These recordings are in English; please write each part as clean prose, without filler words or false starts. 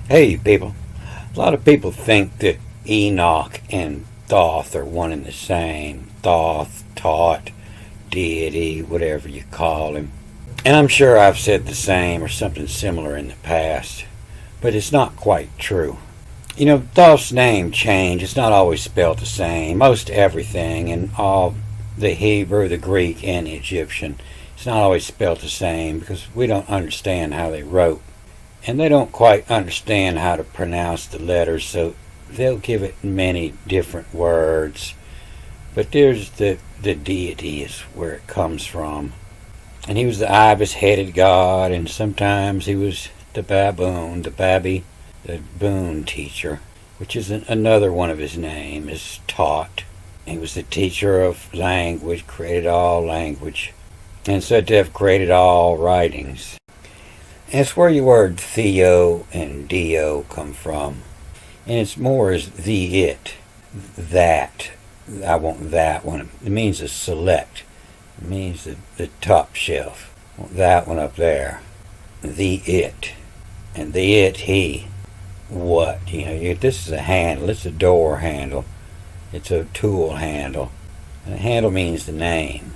Hey people, a lot of people think that Enoch and Thoth are one and the same. Thoth, Tot, deity, whatever you call him. And I'm sure I've said the same or something similar in the past, but it's not quite true. You know, Thoth's name change, it's not always spelled the same. Most everything in all the Hebrew, the Greek, and the Egyptian, it's not always spelled the same because we don't understand how they wrote. And they don't quite understand how to pronounce the letters, so they'll give it many different words. But there's the deity is where it comes from. And he was the ibis-headed god, and sometimes he was the baboon, the baboon teacher, which is another one of his name, is Tot. He was the teacher of language, created all language, and said to have created all writings. And it's where your word theo and dio come from. And it's more as the it, that. I want that one. It means to select. It means the top shelf. I want that one up there. The it. And the it, he. What? You know, this is a handle. It's a door handle. It's a tool handle. And the handle means the name.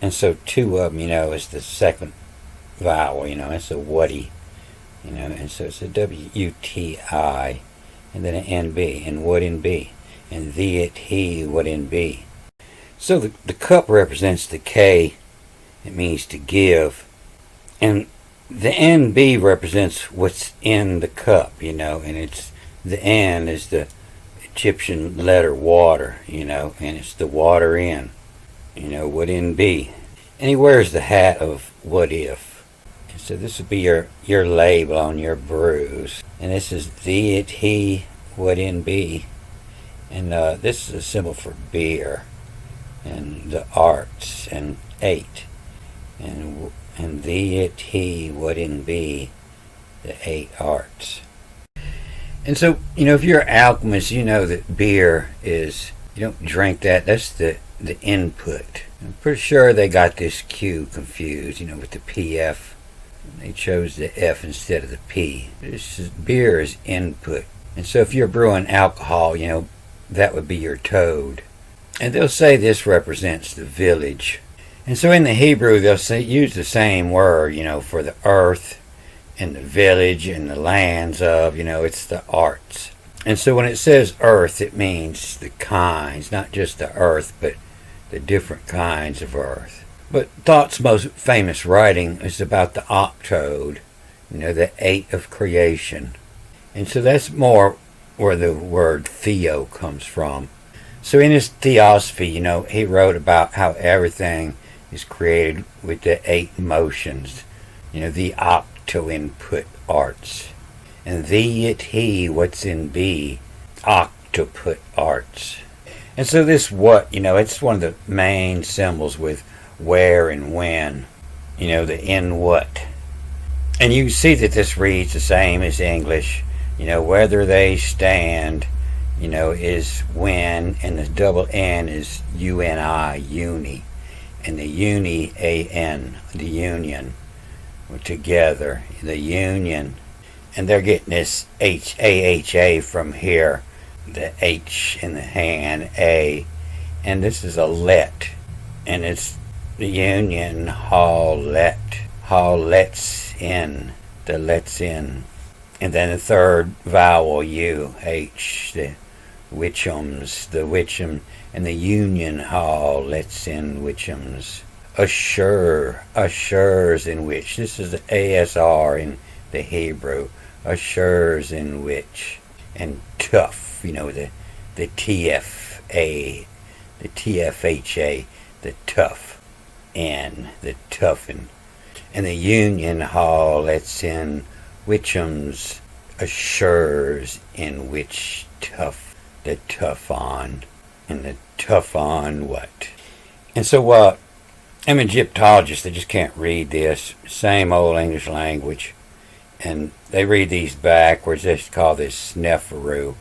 And so two of them, is the second vowel, it's a wutty, and so it's a W-U-T-I, and then an N-B, and what in B, and the, it, he, what in B. So the cup represents the K, it means to give, and the N-B represents what's in the cup, and it's, the N is the Egyptian letter water, and it's the water in, what in B. And he wears the hat of what if. So this would be your label on your bruise. And this is the, it, he, what in B. And this is a symbol for beer. And the arts. And 8. And the, it, he, what in B. The 8 arts. And so, if you're an alchemist, you know that beer is, you don't drink that. That's the input. I'm pretty sure they got this Q confused, with the PF. They chose the F instead of the P. Beer is input. And so if you're brewing alcohol, that would be your toad. And they'll say this represents the village. And so in the Hebrew, they'll use the same word, for the earth and the village and the lands of, it's the arts. And so when it says earth, it means the kinds, not just the earth, but the different kinds of earth. But Thoth's most famous writing is about the octode, the 8 of creation. And so that's more where the word theo comes from. So in his theosophy, he wrote about how everything is created with the 8 motions, the octo input arts. And the, it, he, what's in B, octoput arts. And so this what, it's one of the main symbols with where and when, the in what. And you see that this reads the same as English, whether they stand, is when, and the double N is U-N-I, uni, and the uni, A-N, the union, together, the union. And they're getting this H-A-H-A from here, the H in the hand, A, and this is a let, and it's the union hall lets in, the lets in. And then the third vowel, U, H, the witchums, the witchum, and the union hall lets in witchums. Assures in which. This is the ASR in the Hebrew. Assures in which. And tough, the TFA, the TFHA, the tough. And the toughen, and the union hall lets in witchums, assures in which tough, the tough on, and the tough on what. And so I'm an Egyptologist, they just can't read this, same old English language, and they read these backwards. They call this Sneferu,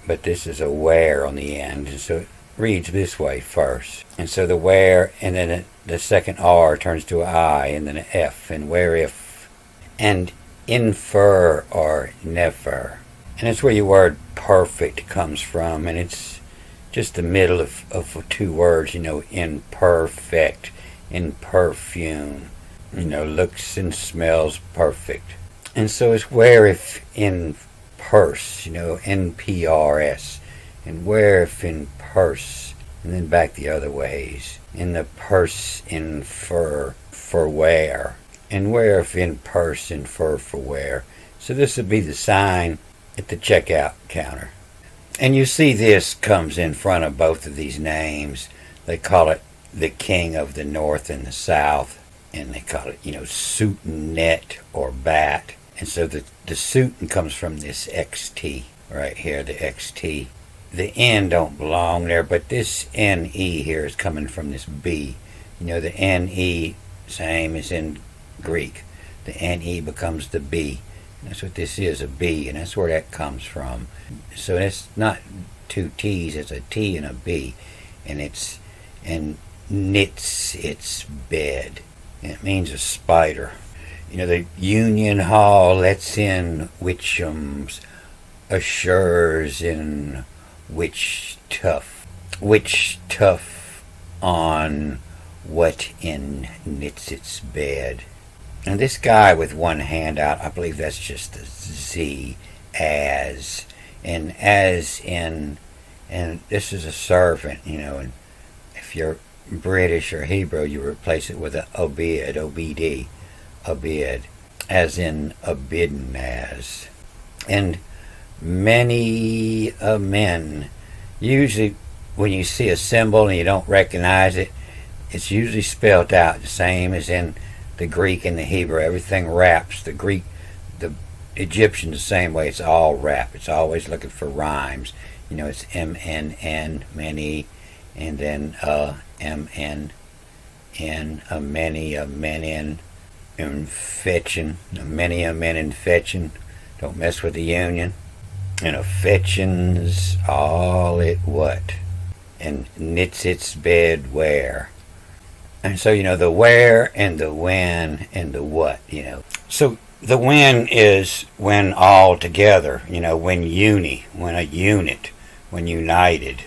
but this is a where on the end, and so it reads this way first. And so the where, and then the second R turns to an I, and then an F, and where if. And infer or nefer. And that's where your word perfect comes from. And it's just the middle of two words, imperfect, in perfume, looks and smells perfect. And so it's where if in purse, NPRS, and where if in purse, and then back the other ways. In the purse infer for where, and where if in purse infer for where. So this would be the sign at the checkout counter. And you see this comes in front of both of these names. They call it the King of the North and the South, and they call it, suit and net or bat. And so the suit comes from this XT right here, the XT. The N don't belong there, but this NE here is coming from this B. The NE, same as in Greek. The NE becomes the B. And that's what this is, a B, and that's where that comes from. So it's not two T's, it's a T and a B. And knits its bed. And it means a spider. The Union Hall lets in Witchums, assures in which tough on what in knits its bed. And this guy with one hand out, I believe that's just the Z, as, and as in, and this is a servant, and if you're British or Hebrew, you replace it with a obid, obd, obid, as in abidden as. And many men, usually when you see a symbol and you don't recognize it, it's usually spelled out the same as in the Greek and the Hebrew. Everything wraps. The Greek, the Egyptian the same way. It's all wrap. It's always looking for rhymes. It's MNN, many, and then MNN, a many, a menin, and fetching, a many, a men and fetching. Don't mess with the union. And a fetching's all it what? And knits its bed where? And so, the where and the when and the what, So the when is when all together, when when a unit, when united.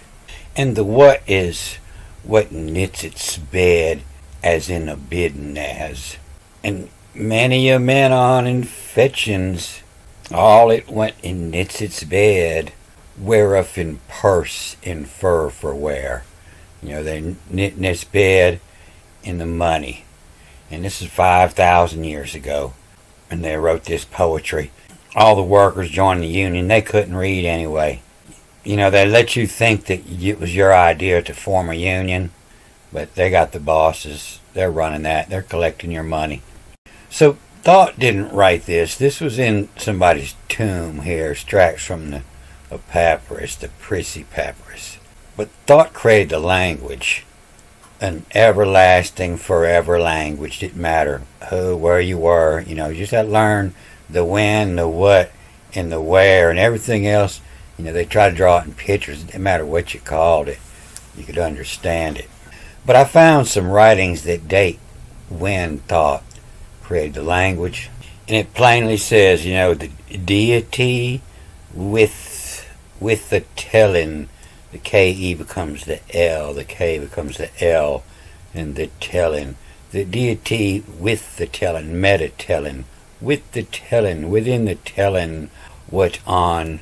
And the what is what knits its bed as in a bidden as. And many a men on in fetchings, all it went and knits its bed, whereof in purse infer for where. They knit in its bed in the money. And this is 5,000 years ago. And they wrote this poetry. All the workers joined the union. They couldn't read anyway. They let you think that it was your idea to form a union. But they got the bosses. They're running that. They're collecting your money. So Thought didn't write this. This was in somebody's tomb here. Extracts from the papyrus, the prissy papyrus. But Thought created the language. An everlasting, forever language. Didn't matter who, where you were. You just had to learn the when, the what, and the where, and everything else. They try to draw it in pictures. It didn't matter what you called it. You could understand it. But I found some writings that date when Thought created the language. And it plainly says, the deity with the telling. The K-E becomes the L, the K becomes the L, and the telling. The deity with the telling, meta-telling, with the telling, within the telling, what on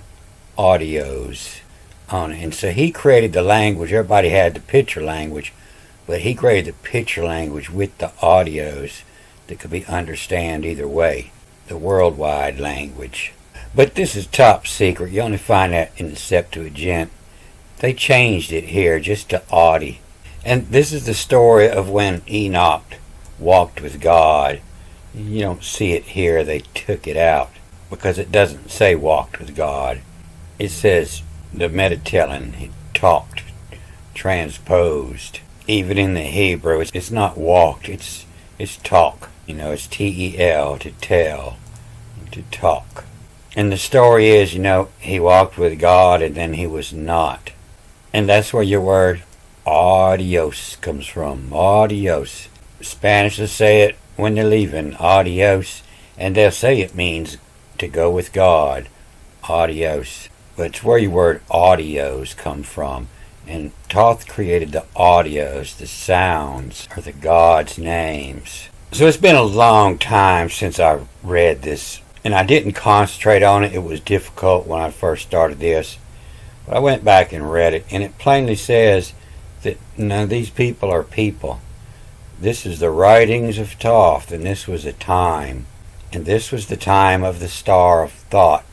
audios on it. And so he created the language. Everybody had the picture language, but he created the picture language with the audios that could be understand either way, the worldwide language. But this is top secret. You only find that in the Septuagint. They changed it here just to Audi. And this is the story of when Enoch walked with God. You don't see it here. They took it out because it doesn't say walked with God. It says the metatelling. He talked, transposed. Even in the Hebrew, it's not walked. It's talk. It's T-E-L, to tell, to talk. And the story is, he walked with God and then he was not. And that's where your word adios comes from. Adios. Spanish will say it when they're leaving. Adios. And they'll say it means to go with God, audios. But it's where your word audios come from. And Thoth created the audios, the sounds, or the God's names. So it's been a long time since I read this, and I didn't concentrate on it. It was difficult when I first started this. But I went back and read it, and it plainly says that none of these people are people. This is the writings of Thoth, and this was a time. And this was the time of the star of thought.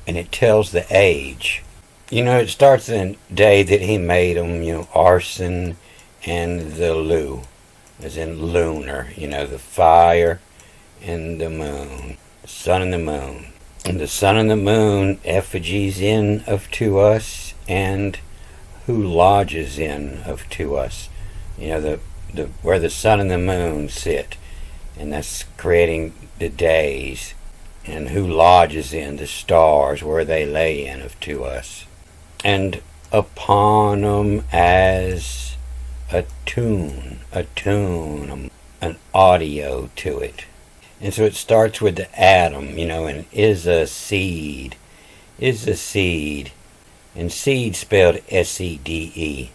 And it tells the age. It starts in the day that he made them, arson and the lu, as in lunar, the fire and the moon, the sun and the moon. And the sun and the moon effigies in of to us, and who lodges in of to us. The where the sun and the moon sit, and that's creating the days, and who lodges in the stars where they lay in of to us. And upon 'em as a tune, an audio to it. And so it starts with the atom, and is a seed, and seed spelled S-E-D-E,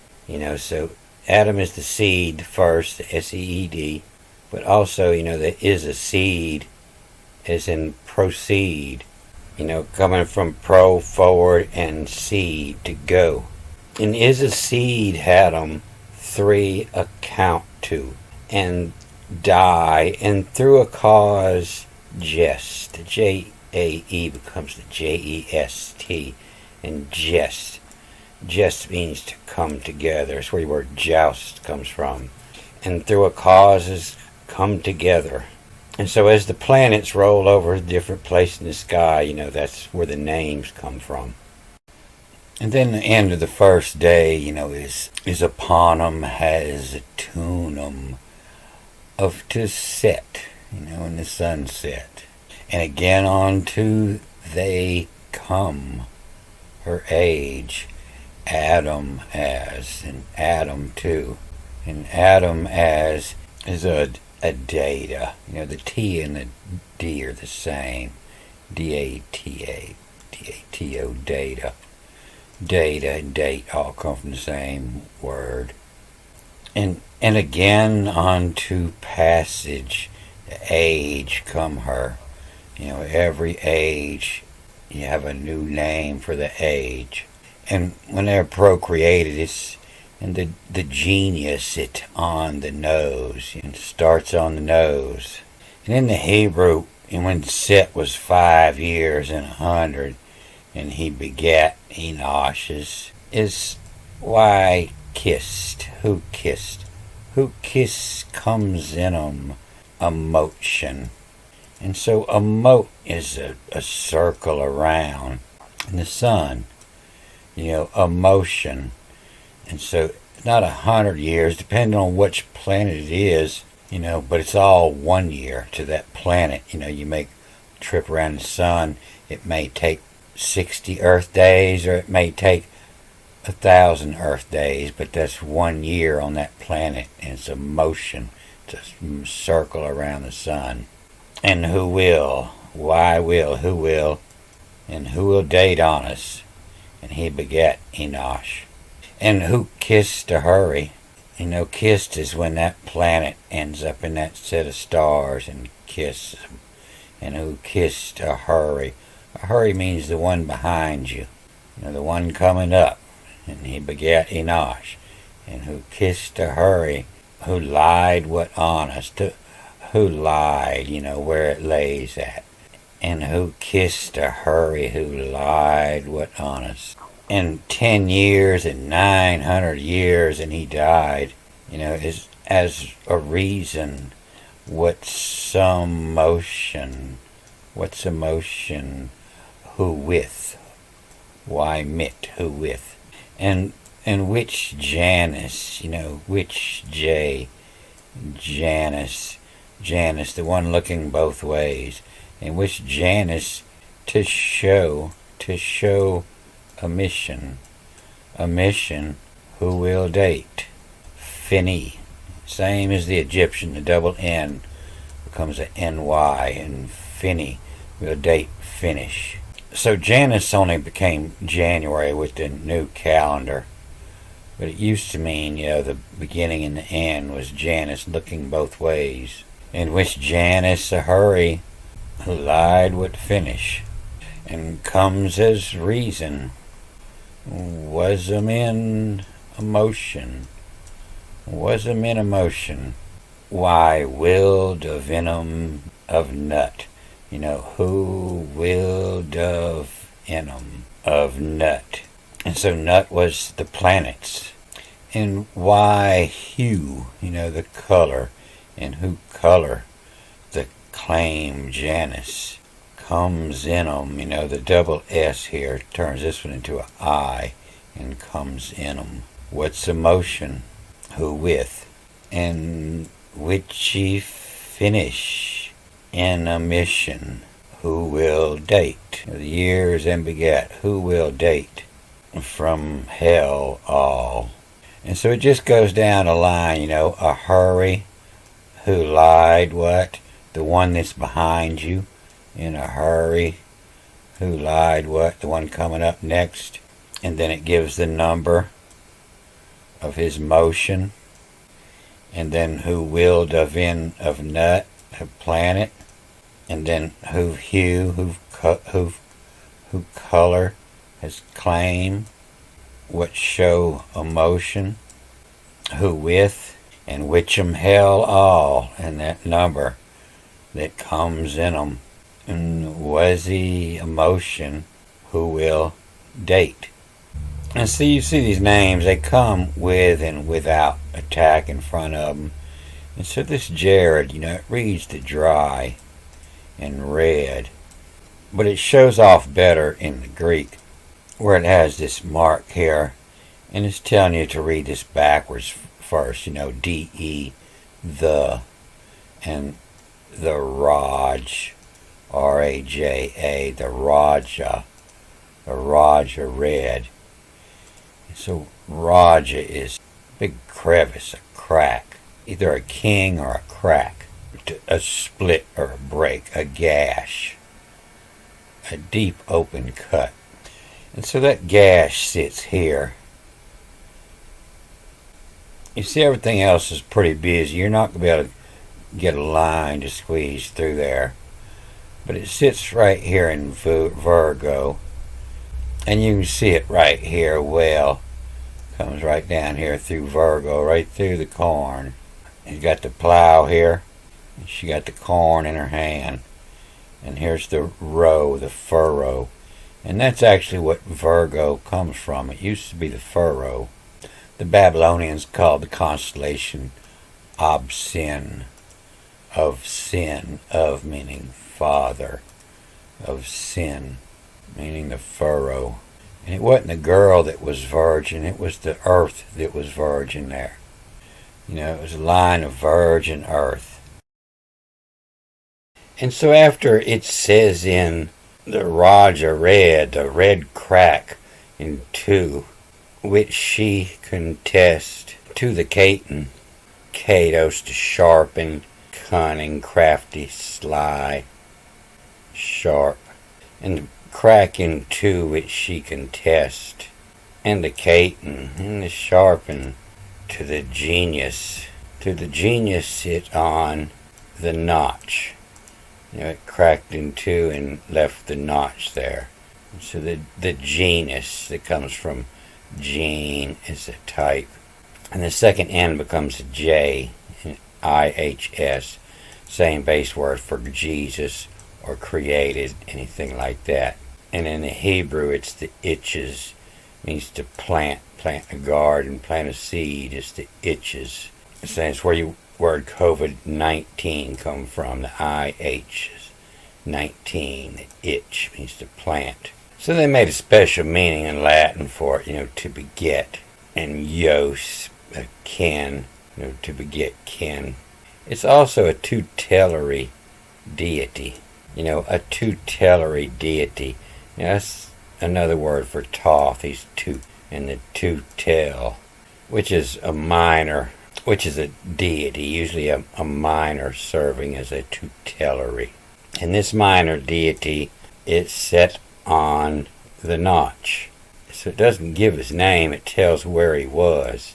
so atom is the seed first, the S-E-E-D, but also, there is a seed, as in proceed, coming from pro, forward, and seed, to go. And is a seed had 3 account to, and die, and through a cause jest. The J-A-E becomes the J-E-S-T, and jest. Jest means to come together. It's where the word joust comes from. And through a cause is come together. And so as the planets roll over different places in the sky, that's where the names come from. And then the end of the first day, is upon 'em has a tune of to set, in the sunset. And again unto they come, her age, Adam as, and Adam too. And Adam as is a data. The T and the D are the same. D-A-T-A, D-A-T-O, data. Data and date all come from the same word. And again unto passage, the age come her. Every age, you have a new name for the age. And when they're procreated, it's and the genius, it on the nose, and starts on the nose. And in the Hebrew, and when Set was 5 years and 100, and he begat Enoch, is why kissed, who kiss comes in 'em, a motion. And so a mote is a circle around, and the sun, a motion. And so not 100 years, depending on which planet it is, but it's all 1 year to that planet. You make a trip around the sun, it may take 60 Earth days, or it may take 1,000 Earth days, but that's 1 year on that planet, and it's a motion, it's a circle around the sun. And who will, who will, and who will date on us? And he begat Enoch. And who kissed to hurry? Kissed is when that planet ends up in that set of stars and kisses them. And who kissed to hurry? A hurry means the one behind you, the one coming up. And he begat Enoch. And who kissed to hurry? Who lied what honest? Who lied, where it lays at. And who kissed to hurry? Who lied what honest? And 10 years and 900 years, and he died, is as a reason. What's a motion? Who with? Why mit? Who with? And which Janus? Which J? Janus, the one looking both ways. And which Janus to show a mission, who will date. Fini, same as the Egyptian, the double N becomes a NY, and finish. So Janus only became January with the new calendar. But it used to mean, the beginning and the end was Janus looking both ways. In which Janus a hurry lied would finish. And comes as reason. Was 'em in emotion. Why willed a venom of nut? Who willed of venom of nut? And so nut was the planets. And why hue, the color. And who color? The claim Janus. Comes in 'em, the double S here turns this one into a I and comes in 'em. What's emotion? Who with? And witchy finish in a mission. Who will date? The years and begat. Who will date? From hell all. And so it just goes down a line, a hurry. Who lied what? The one that's behind you. In a hurry. Who lied what? The one coming up next. And then it gives the number of his motion. And then who willed of nut, of planet. And then who hue, who color, has claim, what show emotion, who with, and which 'em hell all, and that number that comes in 'em. And was he emotion, who will date. And so you see these names, they come with and without attack in front of them. And so this Jared, it reads the dry and red, but it shows off better in the Greek, where it has this mark here, and it's telling you to read this backwards first, D-E, the, and the Raj, R-A-J-A, the Raja red. So Raja is big crevice, a crack, either a king or a crack, a split or a break, a gash, a deep open cut. And so that gash sits here. You see, everything else is pretty busy. You're not going to be able to get a line to squeeze through there. But it sits right here in Virgo. And you can see it right here well. Comes right down here through Virgo, right through the corn. You got the plow here. And she got the corn in her hand. And here's the row, the furrow. And that's actually what Virgo comes from. It used to be the furrow. The Babylonians called the constellation Ob-Sin, of meaning father, of sin, meaning the furrow. And it wasn't the girl that was virgin, it was the earth that was virgin there. It was a line of virgin earth. And so after it says in the Raja red, the red crack in two, which she contest to the Caton, Katos to sharpen, cunning, crafty, sly, sharp, and the crack in two which she contest, and the Caton, and the sharpen to the genius sit on the notch. It cracked in two and left the notch there. So the genus that comes from gene is a type. And the second N becomes a J, I-H-S, same base word for Jesus or created, anything like that. And in the Hebrew, it's the itches, means to plant a garden, plant a seed, it's the itches. So that's where your word COVID-19 come from, the I-H, 19, the itch, means to plant. So they made a special meaning in Latin for it, to beget, and yos, a kin, to beget kin. It's also a tutelary deity, a tutelary deity. That's another word for Thoth. He's two, and the tutel, which is a minor, which is a deity, usually a minor serving as a tutelary. And this minor deity is set on the notch. So it doesn't give his name, it tells where he was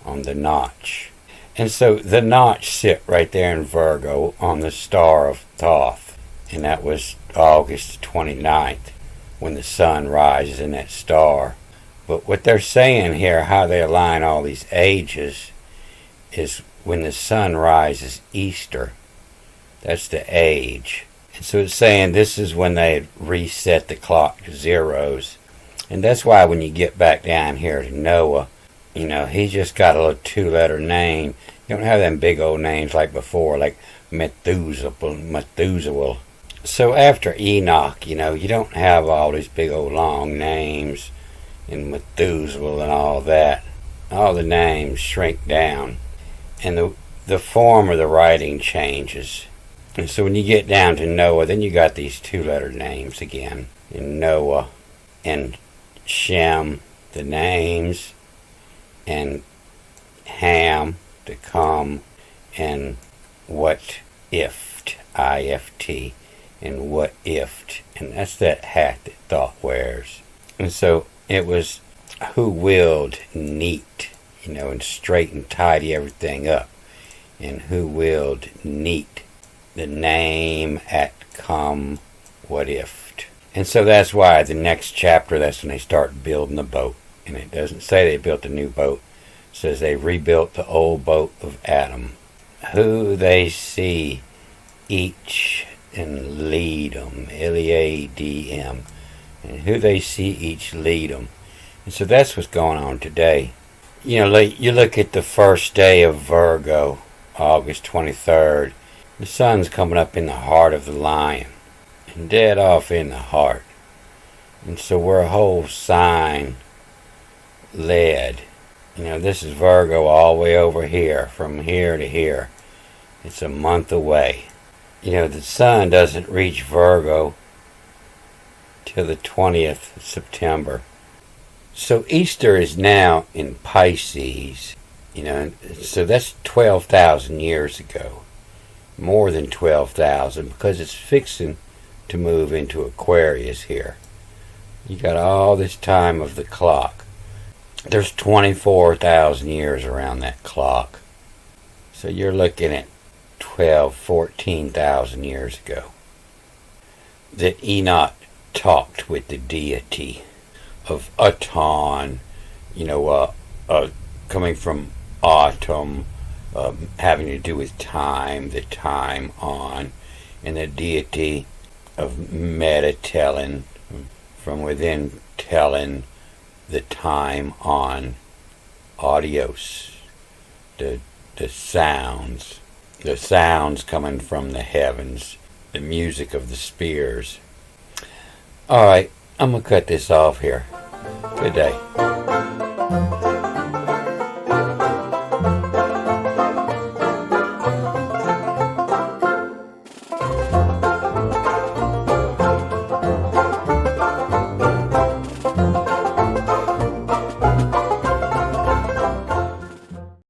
on the notch. And so the notch sit right there in Virgo on the star of Thoth. And that was August 29th when the sun rises in that star. But what they're saying here, how they align all these ages, is when the sun rises Easter. That's the age. And so it's saying this is when they reset the clock to zeros. And that's why when you get back down here to Noah, he just got a little two-letter name. You don't have them big old names like before, like Methuselah. So after Enoch, you don't have all these big old long names and Methuselah and all that. All the names shrink down. And the form of the writing changes. And so when you get down to Noah, then you got these two-letter names again. In Noah and Shem, the names, and Ham, to come, and what ift, I-F-T, and what ift, and that's that hat that Thoth wears. And so it was who willed neat, and straight and tidy everything up, and who willed neat, the name at come, what ift. And so that's why the next chapter, that's when they start building the boat. And it doesn't say they built a new boat. It says they rebuilt the old boat of Adam. Who they see each and lead 'em, L-E-A-D-M. And who they see each lead 'em. And so that's what's going on today. You look at the first day of Virgo, August 23rd. The sun's coming up in the heart of the lion. And dead off in the heart. And so we're a whole sign led. This is Virgo all the way over here, from here to here. It's a month away. The sun doesn't reach Virgo till the 20th of September. So Easter is now in Pisces, so that's 12,000 years ago. More than 12,000, because it's fixing to move into Aquarius here. You got all this time of the clock. There's 24,000 years around that clock. So you're looking at 14,000 years ago that Enoch talked with the deity of Aton, coming from autumn, having to do with time, the time on, and the deity of Metatellin, from within telling the time on, audios, the sounds coming from the heavens, the music of the spheres. Alright, I'm going to cut this off here. Good day.